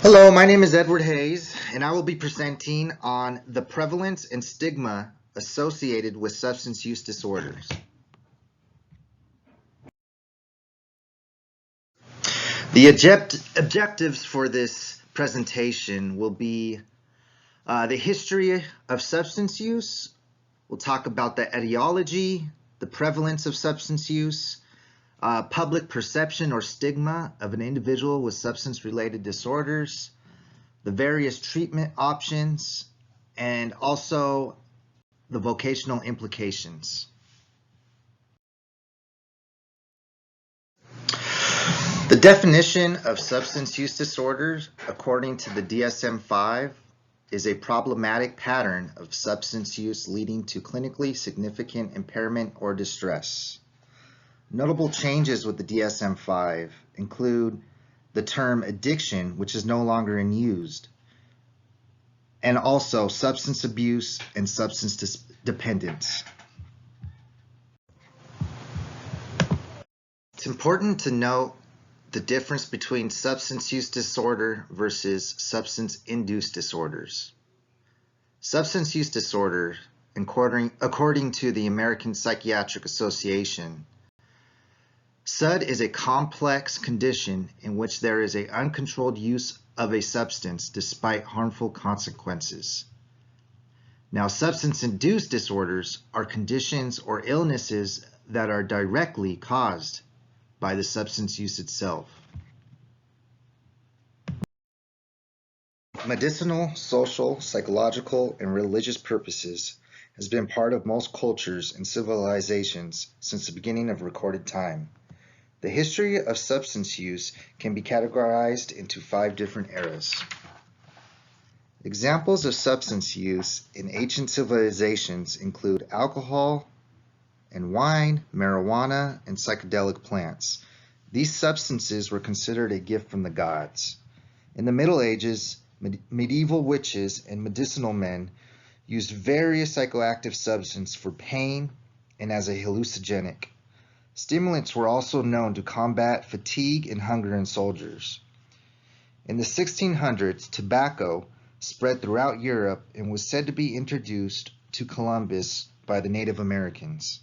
Hello, my name is Edward Hayes, and I will be presenting on the prevalence and stigma associated with substance use disorders. The objectives for this presentation will be the history of substance use. We'll talk about the etiology, the prevalence of substance use, public perception or stigma of an individual with substance-related disorders, the various treatment options, and also the vocational implications. The definition of substance use disorders, according to the DSM-5, is a problematic pattern of substance use leading to clinically significant impairment or distress. Notable changes with the DSM-5 include the term addiction, which is no longer in use, and also substance abuse and substance dependence. It's important to note the difference between substance use disorder versus substance-induced disorders. Substance use disorder, according to the American Psychiatric Association, SUD is a complex condition in which there is an uncontrolled use of a substance despite harmful consequences. Now, substance-induced disorders are conditions or illnesses that are directly caused by the substance use itself. Medicinal, social, psychological, and religious purposes has been part of most cultures and civilizations since the beginning of recorded time. The history of substance use can be categorized into 5 different eras. Examples of substance use in ancient civilizations include alcohol and wine, marijuana, and psychedelic plants. These substances were considered a gift from the gods. In the Middle Ages, medieval witches and medicinal men used various psychoactive substances for pain and as a hallucinogenic. Stimulants were also known to combat fatigue and hunger in soldiers. In the 1600s, tobacco spread throughout Europe and was said to be introduced to Columbus by the Native Americans.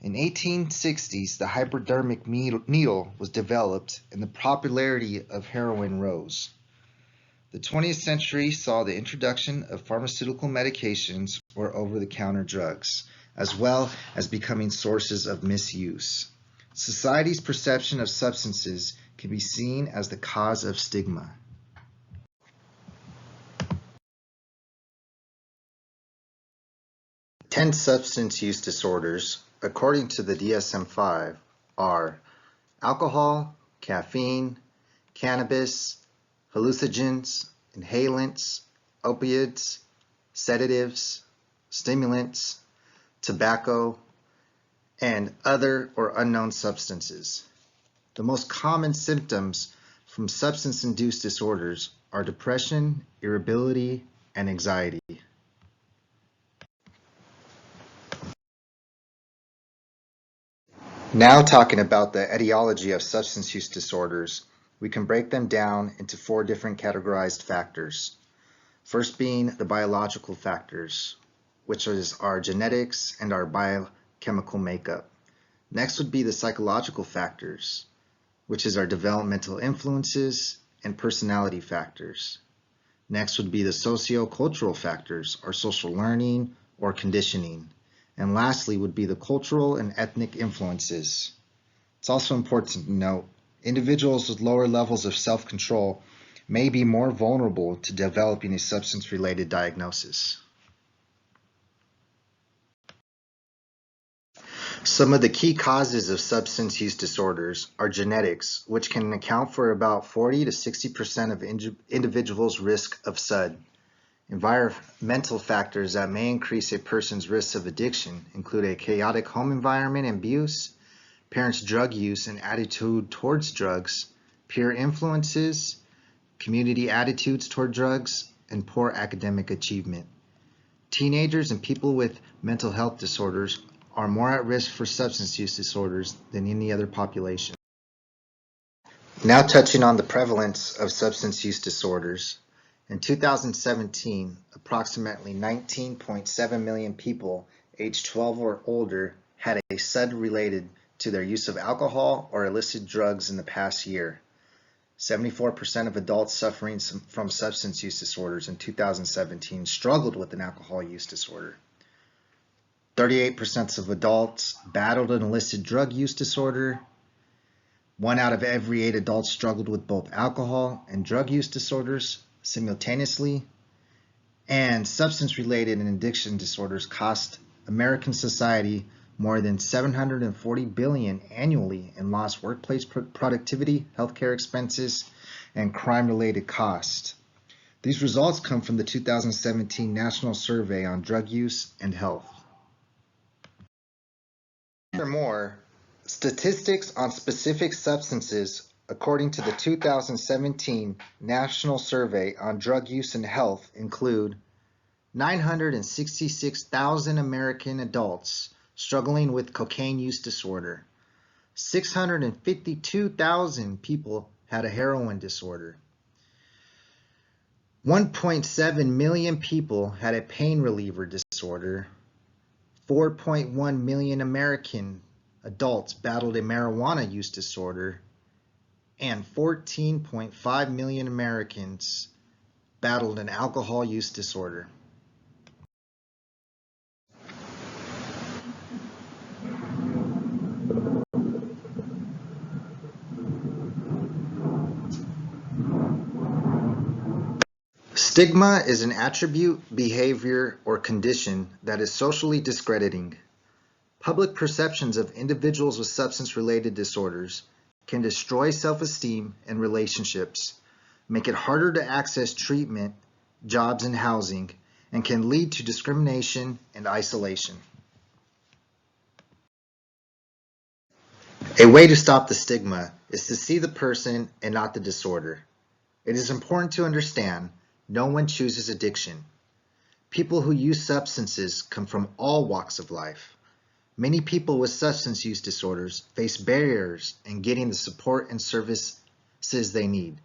In 1860s, the hypodermic needle was developed and the popularity of heroin rose. The 20th century saw the introduction of pharmaceutical medications or over-the-counter drugs, as well as becoming sources of misuse. Society's perception of substances can be seen as the cause of stigma. Ten substance use disorders, according to the DSM-5, are alcohol, caffeine, cannabis, hallucinogens, inhalants, opioids, sedatives, stimulants, tobacco, and other or unknown substances. The most common symptoms from substance-induced disorders are depression, irritability, and anxiety. Now talking about the etiology of substance use disorders, we can break them down into 4 different categorized factors. First being the biological factors, which is our genetics and our biochemical makeup. Next would be the psychological factors, which is our developmental influences and personality factors. Next would be the socio-cultural factors, our social learning or conditioning. And lastly would be the cultural and ethnic influences. It's also important to note, individuals with lower levels of self-control may be more vulnerable to developing a substance-related diagnosis. Some of the key causes of substance use disorders are genetics, which can account for about 40 to 60% of individuals' risk of SUD. Environmental factors that may increase a person's risk of addiction include a chaotic home environment and abuse, parents' drug use and attitude towards drugs, peer influences, community attitudes toward drugs, and poor academic achievement. Teenagers and people with mental health disorders are more at risk for substance use disorders than any other population. Now touching on the prevalence of substance use disorders. In 2017, approximately 19.7 million people aged 12 or older had a SUD related to their use of alcohol or illicit drugs in the past year. 74% of adults suffering from substance use disorders in 2017 struggled with an alcohol use disorder. 38% of adults battled an illicit drug use disorder. 1 out of every 8 adults struggled with both alcohol and drug use disorders simultaneously. And substance-related and addiction disorders cost American society more than $740 billion annually in lost workplace productivity, healthcare expenses, and crime-related costs. These results come from the 2017 National Survey on Drug Use and Health. Furthermore, statistics on specific substances according to the 2017 National Survey on Drug Use and Health include 966,000 American adults struggling with cocaine use disorder. 652,000 people had a heroin disorder. 1.7 million people had a pain reliever disorder. 4.1 million American adults battled a marijuana use disorder, and 14.5 million Americans battled an alcohol use disorder. Stigma is an attribute, behavior, or condition that is socially discrediting. Public perceptions of individuals with substance-related disorders can destroy self-esteem and relationships, make it harder to access treatment, jobs, and housing, and can lead to discrimination and isolation. A way to stop the stigma is to see the person and not the disorder. It is important to understand no one chooses addiction. People who use substances come from all walks of life. Many people with substance use disorders face barriers in getting the support and services they need.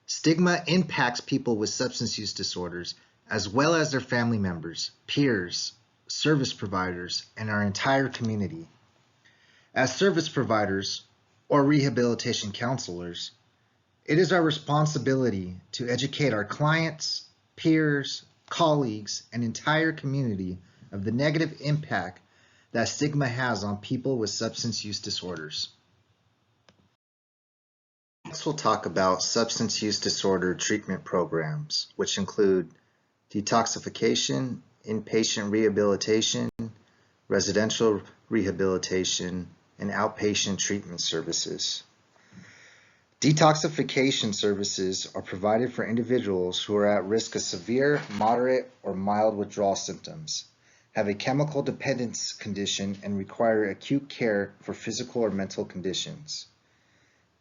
Stigma impacts people with substance use disorders as well as their family members, peers, service providers, and our entire community. As service providers or rehabilitation counselors, it is our responsibility to educate our clients, peers, colleagues, and entire community of the negative impact that stigma has on people with substance use disorders. Next, we'll talk about substance use disorder treatment programs, which include detoxification, inpatient rehabilitation, residential rehabilitation, and outpatient treatment services. Detoxification services are provided for individuals who are at risk of severe, moderate, or mild withdrawal symptoms, have a chemical dependence condition, and require acute care for physical or mental conditions.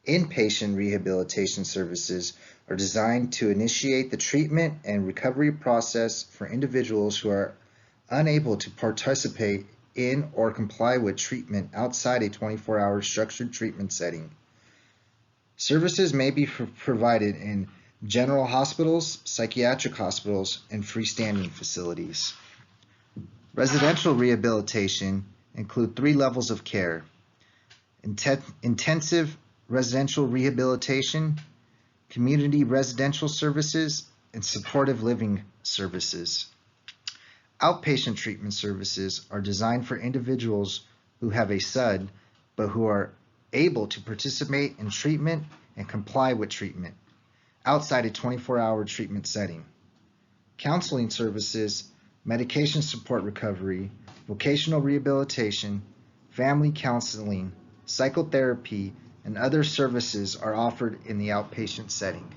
Inpatient rehabilitation services are designed to initiate the treatment and recovery process for individuals who are unable to participate in or comply with treatment outside a 24-hour structured treatment setting. Services may be provided in general hospitals, psychiatric hospitals, and freestanding facilities. Residential rehabilitation include 3 levels of care: intensive residential rehabilitation, community residential services, and supportive living services. Outpatient treatment services are designed for individuals who have a SUD but who are able to participate in treatment and comply with treatment outside a 24-hour treatment setting. Counseling services, medication support recovery, vocational rehabilitation, family counseling, psychotherapy, and other services are offered in the outpatient setting.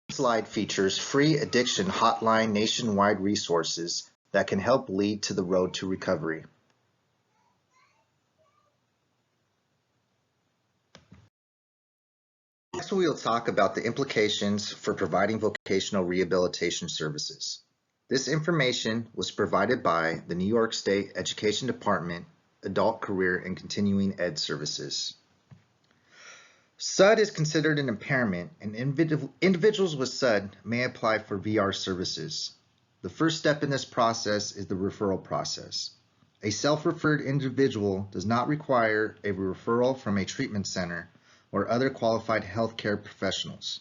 This slide features free addiction hotline nationwide resources that can help lead to the road to recovery. Next, we will talk about the implications for providing vocational rehabilitation services. This information was provided by the New York State Education Department adult career and continuing ed services. SUD is considered an impairment, and individuals with SUD may apply for VR services. The first step in this process is the referral process. A self-referred individual does not require a referral from a treatment center or other qualified healthcare professionals.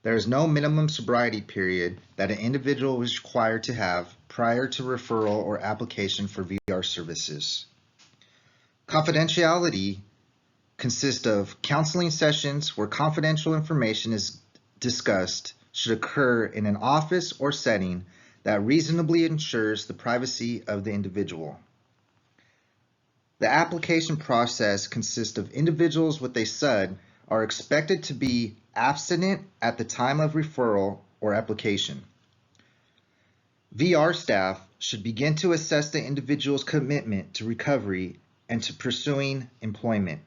There is no minimum sobriety period that an individual is required to have prior to referral or application for VR services. Confidentiality consists of counseling sessions where confidential information is discussed should occur in an office or setting that reasonably ensures the privacy of the individual. The application process consists of individuals with a SUD are expected to be abstinent at the time of referral or application. VR staff should begin to assess the individual's commitment to recovery and to pursuing employment.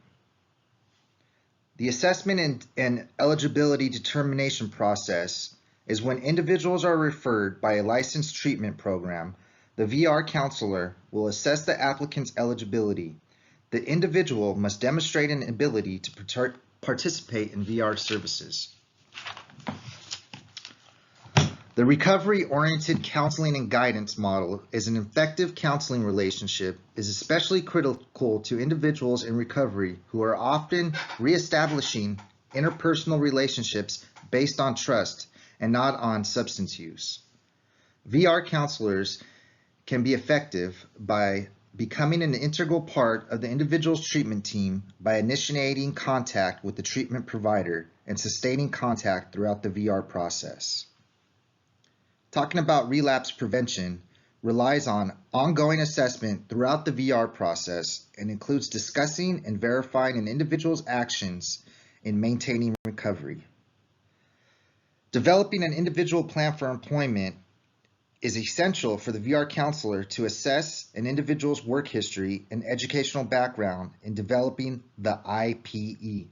The assessment and eligibility determination process is when individuals are referred by a licensed treatment program. The VR counselor will assess the applicant's eligibility. The individual must demonstrate an ability to participate in VR services. The recovery-oriented counseling and guidance model is an effective counseling relationship is especially critical to individuals in recovery who are often reestablishing interpersonal relationships based on trust and not on substance use. VR counselors can be effective by becoming an integral part of the individual's treatment team by initiating contact with the treatment provider and sustaining contact throughout the VR process. Talking about relapse prevention relies on ongoing assessment throughout the VR process and includes discussing and verifying an individual's actions in maintaining recovery. Developing an individual plan for employment is essential for the VR counselor to assess an individual's work history and educational background in developing the IPE.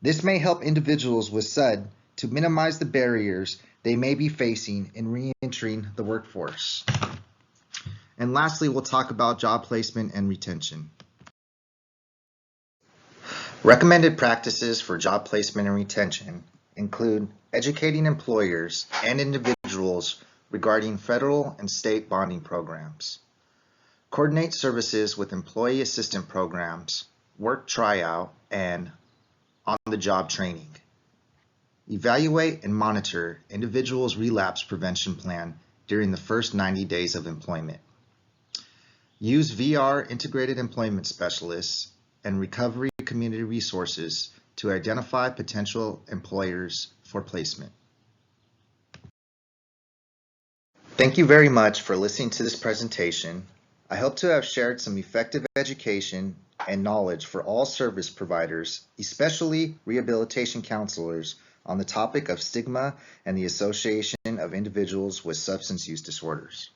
This may help individuals with SUD to minimize the barriers they may be facing in re-entering the workforce. And lastly, we'll talk about job placement and retention. Recommended practices for job placement and retention include educating employers and individuals regarding federal and state bonding programs. Coordinate services with employee assistance programs, work tryout, and on-the-job training. Evaluate and monitor individuals' relapse prevention plan during the first 90 days of employment. Use VR integrated employment specialists and recovery community resources to identify potential employers for placement. Thank you very much for listening to this presentation. I hope to have shared some effective education and knowledge for all service providers, especially rehabilitation counselors, on the topic of stigma and the association of individuals with substance use disorders.